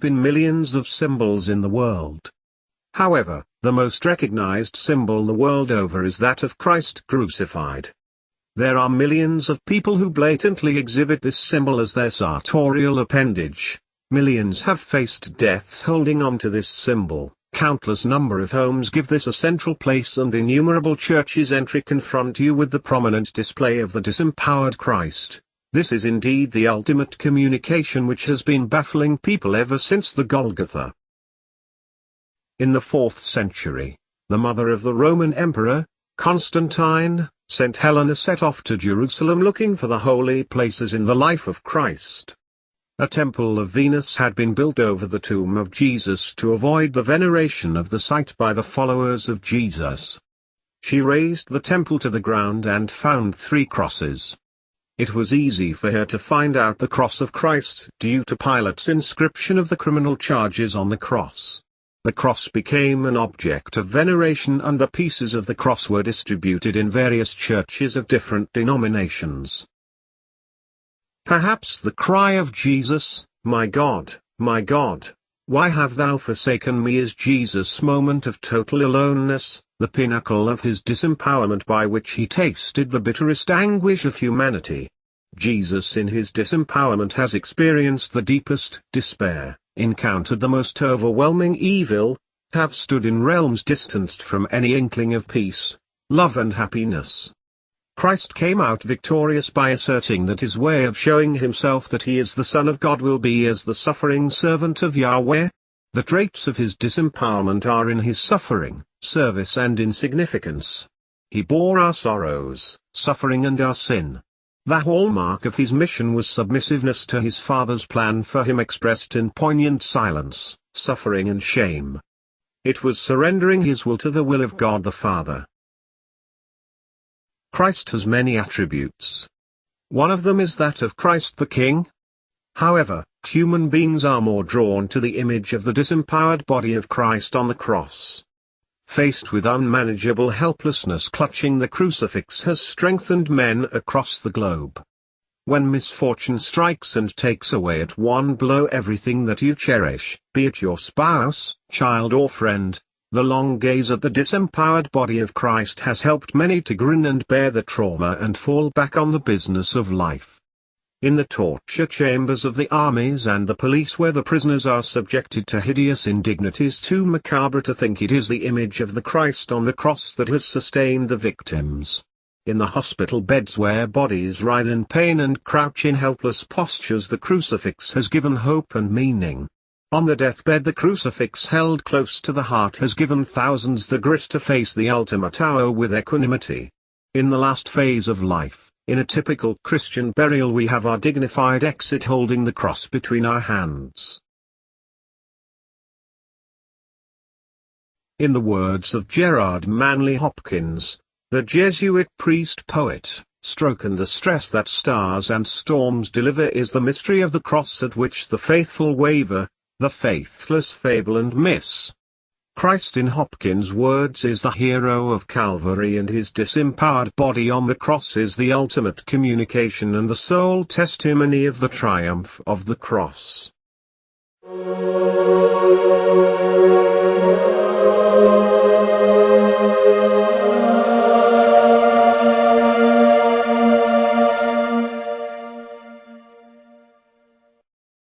been millions of symbols in the world. However, the most recognized symbol the world over is that of Christ crucified. There are millions of people who blatantly exhibit this symbol as their sartorial appendage. Millions have faced death holding on to this symbol. Countless number of homes give this a central place, and innumerable churches entry confront you with the prominent display of the disempowered Christ. This is indeed the ultimate communication which has been baffling people ever since the Golgotha. In the 4th century, the mother of the Roman Emperor, Constantine, sent Helena set off to Jerusalem looking for the holy places in the life of Christ. A temple of Venus had been built over the tomb of Jesus to avoid the veneration of the site by the followers of Jesus. She razed the temple to the ground and found 3 crosses. It was easy for her to find out the cross of Christ due to Pilate's inscription of the criminal charges on the cross. The cross became an object of veneration, and the pieces of the cross were distributed in various churches of different denominations. Perhaps the cry of Jesus, my God, why have thou forsaken me?" is Jesus' moment of total aloneness, the pinnacle of his disempowerment by which he tasted the bitterest anguish of humanity. Jesus in his disempowerment has experienced the deepest despair, encountered the most overwhelming evil, have stood in realms distanced from any inkling of peace, love and happiness. Christ came out victorious by asserting that his way of showing himself that he is the Son of God will be as the suffering servant of Yahweh. The traits of his disempowerment are in his suffering, service and insignificance. He bore our sorrows, suffering and our sin. The hallmark of his mission was submissiveness to his Father's plan for him, expressed in poignant silence, suffering and shame. It was surrendering his will to the will of God the Father. Christ has many attributes. One of them is that of Christ the King. However, human beings are more drawn to the image of the disempowered body of Christ on the cross. Faced with unmanageable helplessness, clutching the crucifix has strengthened men across the globe. When misfortune strikes and takes away at one blow everything that you cherish, be it your spouse, child or friend, the long gaze at the disempowered body of Christ has helped many to grin and bear the trauma and fall back on the business of life. In the torture chambers of the armies and the police, where the prisoners are subjected to hideous indignities too macabre to think, it is the image of the Christ on the cross that has sustained the victims. In the hospital beds where bodies writhe in pain and crouch in helpless postures, the crucifix has given hope and meaning. On the deathbed, the crucifix held close to the heart has given thousands the grit to face the ultimate hour with equanimity. In the last phase of life, in a typical Christian burial, we have our dignified exit holding the cross between our hands. In the words of Gerard Manley Hopkins, the Jesuit priest-poet, "Stroke and the stress that stars and storms deliver is the mystery of the cross at which the faithful waver, the faithless fable and miss." Christ, in Hopkins' words, is the hero of Calvary, and his disempowered body on the cross is the ultimate communication and the sole testimony of the triumph of the cross.